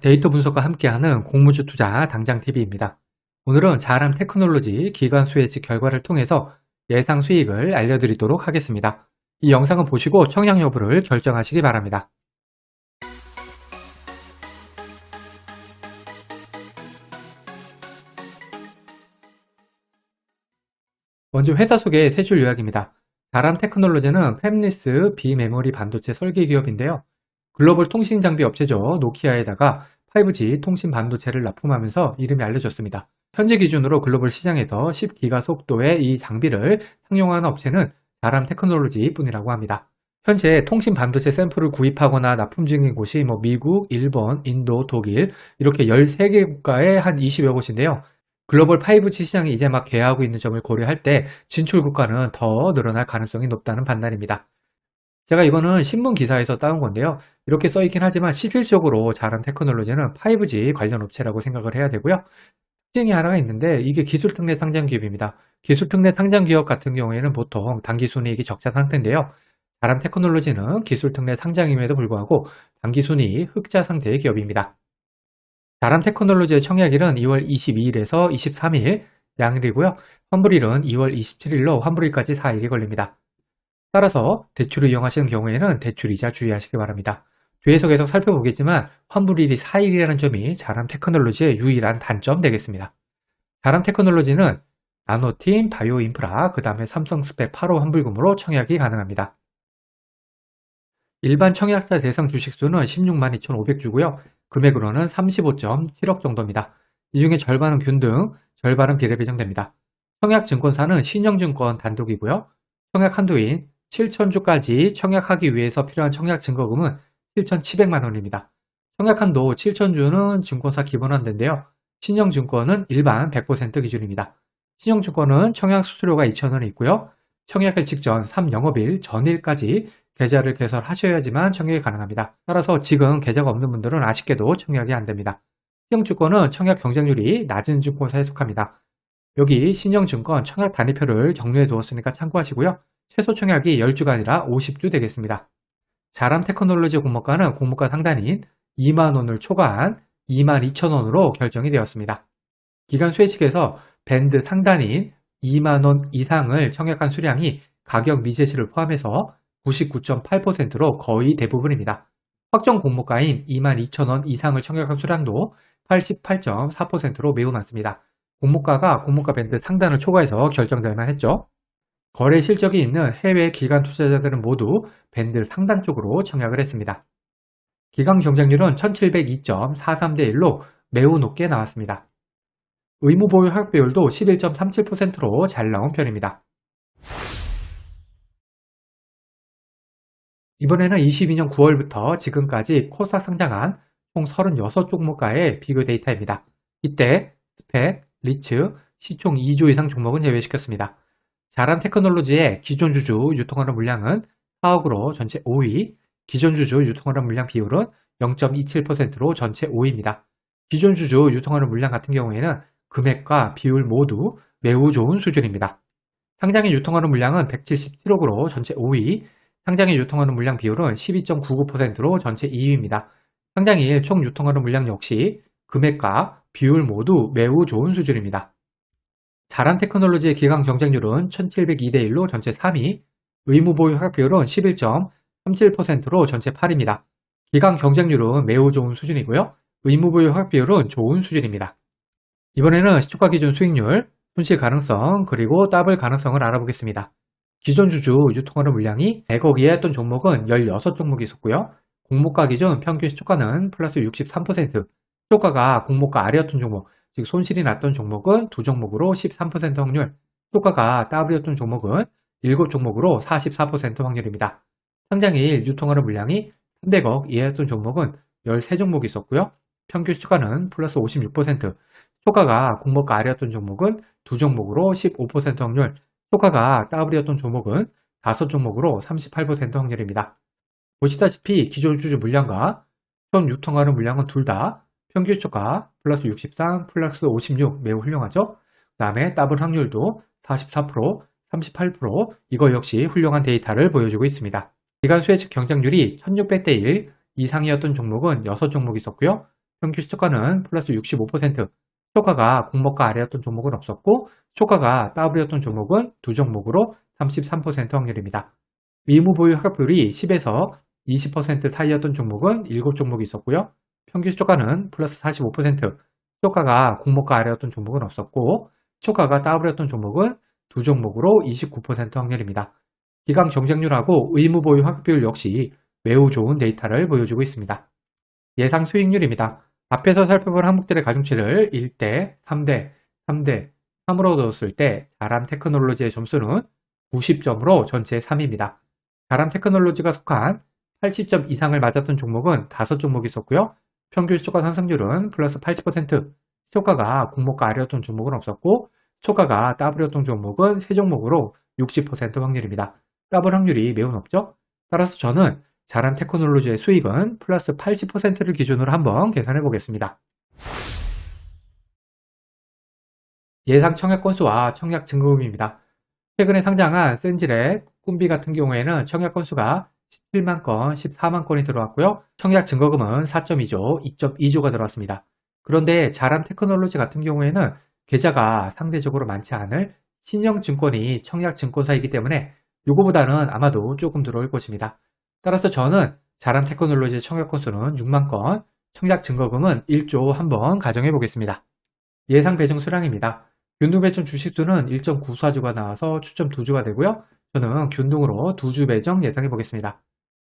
데이터 분석과 함께하는 공무주 투자 당장TV입니다. 오늘은 자람 테크놀로지 기관 수혜치 결과를 통해서 예상 수익을 알려드리도록 하겠습니다. 이 영상을 보시고 청약 여부를 결정하시기 바랍니다. 먼저 회사 소개 세 줄 요약입니다. 자람 테크놀로지는 팹리스 비메모리 반도체 설계 기업인데요. 글로벌 통신 장비 업체죠. 노키아에다가 5G 통신 반도체를 납품하면서 이름이 알려졌습니다. 현재 기준으로 글로벌 시장에서 10기가 속도의 이 장비를 상용하는 업체는 자람 테크놀로지 뿐이라고 합니다. 현재 통신 반도체 샘플을 구입하거나 납품 중인 곳이 미국, 일본, 인도, 독일 이렇게 13개 국가에 한 20여 곳인데요. 글로벌 5G 시장이 이제 막 개화하고 있는 점을 고려할 때 진출 국가는 더 늘어날 가능성이 높다는 판단입니다. 제가 이거는 신문 기사에서 따온 건데요. 이렇게 써있긴 하지만 실질적으로 자람 테크놀로지는 5G 관련 업체라고 생각을 해야 되고요. 특징이 하나가 있는데 이게 기술특례 상장 기업입니다. 기술특례 상장 기업 같은 경우에는 보통 당기순이익이 적자 상태인데요. 자람 테크놀로지는 기술특례 상장임에도 불구하고 당기순이익 흑자 상태의 기업입니다. 자람 테크놀로지의 청약일은 2월 22일에서 23일 양일이고요. 환불일은 2월 27일로 환불일까지 4일이 걸립니다. 따라서 대출을 이용하시는 경우에는 대출이자 주의하시기 바랍니다. 뒤에서 계속 살펴보겠지만 환불일이 4일이라는 점이 자람 테크놀로지의 유일한 단점 되겠습니다. 자람 테크놀로지는 나노팀, 바이오인프라, 그 다음에 삼성스펙 8호 환불금으로 청약이 가능합니다. 일반 청약자 대상 주식수는 16만 2,500주고요. 금액으로는 35.7억 정도입니다. 이 중에 절반은 균등, 절반은 비례배정됩니다. 청약증권사는 신영증권 단독이고요. 청약 한도인 7,000주까지 청약하기 위해서 필요한 청약 증거금은 7,700만 원입니다. 청약 한도 7,000주는 증권사 기본한대인데요. 신영증권은 일반 100% 기준입니다. 신영증권은 청약 수수료가 2,000원이 있고요. 청약일 직전 3영업일 전일까지 계좌를 개설하셔야지만 청약이 가능합니다. 따라서 지금 계좌가 없는 분들은 아쉽게도 청약이 안됩니다. 신영증권은 청약 경쟁률이 낮은 증권사에 속합니다. 여기 신영증권 청약 단위표를 정리해 두었으니까 참고하시고요. 최소 청약이 10주가 아니라 50주 되겠습니다. 자람 테크놀로지 공모가는 공모가 상단인 2만원을 초과한 22,000원으로 결정이 되었습니다. 기관 수혜 측에서 밴드 상단인 2만원 이상을 청약한 수량이 가격 미제시를 포함해서 99.8%로 거의 대부분입니다. 확정 공모가인 22,000원 이상을 청약한 수량도 88.4%로 매우 많습니다. 공모가가 공모가 밴드 상단을 초과해서 결정될 만했죠. 거래 실적이 있는 해외 기관 투자자들은 모두 밴드 상단 쪽으로 청약을 했습니다. 기관 경쟁률은 1702.43대 1로 매우 높게 나왔습니다. 의무보유 허용비율도 11.37%로 잘 나온 편입니다. 이번에는 22년 9월부터 지금까지 코스닥 상장한 총 36종목과의 비교 데이터입니다. 이때 스펙, 리츠, 시총 2조 이상 종목은 제외시켰습니다. 자람 테크놀로지의 기존 주주 유통하는 물량은 4억으로 전체 5위, 기존 주주 유통하는 물량 비율은 0.27%로 전체 5위입니다. 기존 주주 유통하는 물량 같은 경우에는 금액과 비율 모두 매우 좋은 수준입니다. 상장일 유통하는 물량은 177억으로 전체 5위, 상장일 유통하는 물량 비율은 12.99%로 전체 2위입니다. 상장일 총 유통하는 물량 역시 금액과 비율 모두 매우 좋은 수준입니다. 자람 테크놀로지의 기관 경쟁률은 1702대 1로 전체 3위, 의무보유 허용비율은 11.37%로 전체 8위입니다. 기관 경쟁률은 매우 좋은 수준이고요. 의무보유 허용비율은 좋은 수준입니다. 이번에는 시초가 기준 수익률, 손실 가능성, 그리고 더블 가능성을 알아보겠습니다. 기존 주주 유통하는 물량이 100억 이하였던 종목은 16종목이 있었고요. 공모가 기준 평균 시초가는 플러스 63%, 시초가가 공모가 아래였던 종목, 즉 손실이 났던 종목은 2종목으로 13% 확률, 시초가가 더블이었던 종목은 7종목으로 44% 확률입니다. 상장일 유통하는 물량이 300억 이하였던 종목은 13종목이 있었고요. 평균 시초가는 플러스 56%, 시초가가 공모가 아래였던 종목은 2종목으로 15% 확률, 시초가가 더블이었던 종목은 5종목으로 38% 확률입니다. 보시다시피 기존 주주 물량과 현 유통하는 물량은 둘 다 평균 시초가 플러스 63, 플러스 56 매우 훌륭하죠. 그 다음에 더블 확률도 44%, 38% 이거 역시 훌륭한 데이터를 보여주고 있습니다. 기간 수혜측 경쟁률이 1600대 1 이상이었던 종목은 6종목이 있었고요. 평균 시초가는 플러스 65%, 시초가가 공모가 아래였던 종목은 없었고 시초가가 더블이었던 종목은 두 종목으로 33% 확률입니다. 의무 보유 하락비율이 10에서 20% 사이였던 종목은 7종목이 있었고요. 평균 시초가는 플러스 45%, 시초가가 공모가 아래였던 종목은 없었고 시초가가 더블이었던 종목은 두 종목으로 29% 확률입니다. 기간 경쟁률하고 의무 보유 하락비율 역시 매우 좋은 데이터를 보여주고 있습니다. 예상 수익률입니다. 앞에서 살펴본 항목들의 가중치를 1대, 3대, 3대, 3으로 넣었을 때 자람 테크놀로지의 점수는 90점으로 전체 3위입니다. 자람 테크놀로지가 속한 80점 이상을 맞았던 종목은 5종목이 있었고요. 평균 시초가 상승률은 플러스 80%, 시초가가 공모가 아래였던 종목은 없었고 시초가가 더블이었던 종목은 3종목으로 60% 확률입니다. 더블 확률이 매우 높죠? 따라서 저는 자람 테크놀로지의 수익은 플러스 80%를 기준으로 한번 계산해 보겠습니다. 예상 청약 건수와 청약 증거금입니다. 최근에 상장한 센지랩, 꿈비 같은 경우에는 청약 건수가 17만 건, 14만 건이 들어왔고요. 청약 증거금은 4.2조, 2.2조가 들어왔습니다. 그런데 자람 테크놀로지 같은 경우에는 계좌가 상대적으로 많지 않을 신영증권이 청약 증권사이기 때문에 이거보다는 아마도 조금 들어올 것입니다. 따라서 저는 자람 테크놀로지 청약 건수는 6만 건, 청약 증거금은 1조 한번 가정해 보겠습니다. 예상 배정 수량입니다. 균등 배정 주식수는 1.94주가 나와서 추첨 2주가 되고요. 저는 균등으로 2주 배정 예상해 보겠습니다.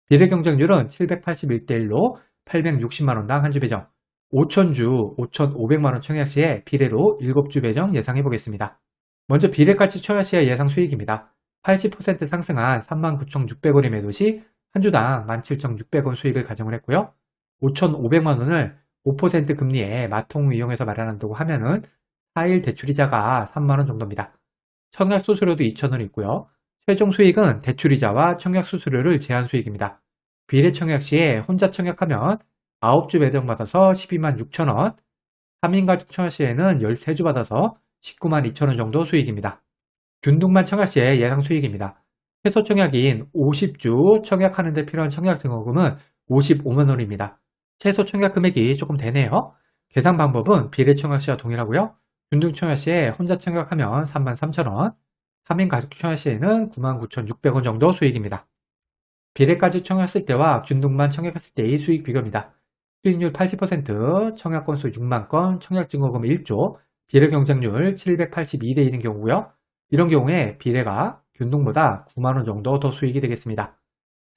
비례 경쟁률은 781대1로 860만원당 한 주 배정, 5,000주 5,500만원 청약 시에 비례로 7주 배정 예상해 보겠습니다. 먼저 비례가치 청약 시의 예상 수익입니다. 80% 상승한 39,600원의 매도 시 한 주당 17,600원 수익을 가정을 했고요. 5,500만원을 5% 금리에 마통을 이용해서 마련한다고 하면은 4일 대출이자가 3만원 정도입니다. 청약 수수료도 2,000원 있고요. 최종 수익은 대출이자와 청약 수수료를 제한 수익입니다. 비례 청약 시에 혼자 청약하면 9주 배정 받아서 12만 6천원, 3인 가족 청약 시에는 13주 받아서 19만 2천원 정도 수익입니다. 균등만 청약 시의 예상 수익입니다. 최소 청약인 50주 청약하는 데 필요한 청약 증거금은 55만원입니다. 최소 청약 금액이 조금 되네요. 계산 방법은 비례 청약 시와 동일하고요. 균등 청약 시에 혼자 청약하면 33,000원, 3인 가족 청약 시에는 99,600원 정도 수익입니다. 비례까지 청약했을 때와 균등만 청약했을 때의 수익 비교입니다. 수익률 80%, 청약 건수 6만 건, 청약 증거금 1조, 비례 경쟁률 782대 1인 경우고요. 이런 경우에 비례가 균등보다 9만원 정도 더 수익이 되겠습니다.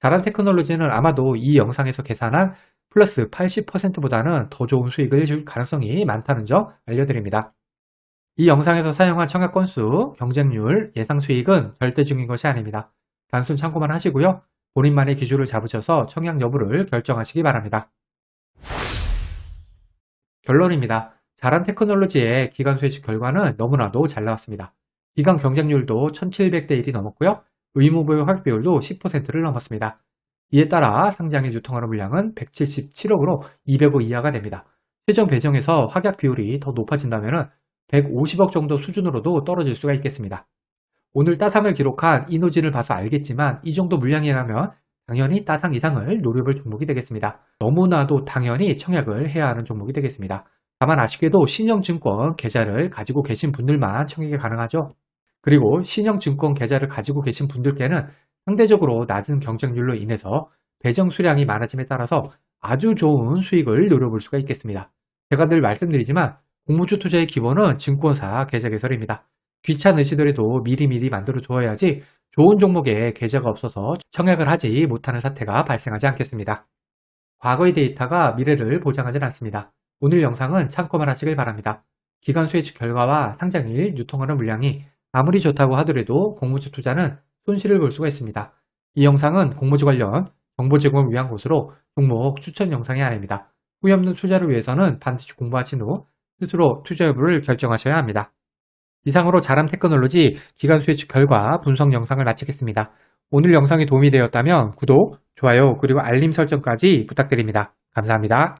자람 테크놀로지는 아마도 이 영상에서 계산한 플러스 80%보다는 더 좋은 수익을 줄 가능성이 많다는 점 알려드립니다. 이 영상에서 사용한 청약 건수, 경쟁률, 예상 수익은 절대 중인 것이 아닙니다. 단순 참고만 하시고요. 본인만의 기준을 잡으셔서 청약 여부를 결정하시기 바랍니다. 결론입니다. 자람 테크놀로지의 기간 수혜식 결과는 너무나도 잘 나왔습니다. 기간 경쟁률도 1700대 1이 넘었고요. 의무보유 확 비율도 10%를 넘었습니다. 이에 따라 상장에 유통하는 물량은 177억으로 200억 이하가 됩니다. 최종 배정에서 확약 비율이 더 높아진다면 150억 정도 수준으로도 떨어질 수가 있겠습니다. 오늘 따상을 기록한 이노진을 봐서 알겠지만 이 정도 물량이라면 당연히 따상 이상을 노려볼 종목이 되겠습니다. 너무나도 당연히 청약을 해야 하는 종목이 되겠습니다. 다만 아쉽게도 신영증권 계좌를 가지고 계신 분들만 청약이 가능하죠. 그리고 신영증권 계좌를 가지고 계신 분들께는 상대적으로 낮은 경쟁률로 인해서 배정 수량이 많아짐에 따라서 아주 좋은 수익을 노려볼 수가 있겠습니다. 제가 늘 말씀드리지만 공모주 투자의 기본은 증권사 계좌 개설입니다. 귀찮으시더라도 미리미리 만들어 두어야지 좋은 종목에 계좌가 없어서 청약을 하지 못하는 사태가 발생하지 않겠습니다. 과거의 데이터가 미래를 보장하지 않습니다. 오늘 영상은 참고만 하시길 바랍니다. 기간 수혜식 결과와 상장일 유통하는 물량이 아무리 좋다고 하더라도 공모주 투자는 손실을 볼 수가 있습니다. 이 영상은 공모주 관련 정보 제공을 위한 것으로 종목 추천 영상이 아닙니다. 후회 없는 투자를 위해서는 반드시 공부하신 후 스스로 투자 여부를 결정하셔야 합니다. 이상으로 자람 테크놀로지 기간 수혜식 결과 분석 영상을 마치겠습니다. 오늘 영상이 도움이 되었다면 구독, 좋아요, 그리고 알림 설정까지 부탁드립니다. 감사합니다.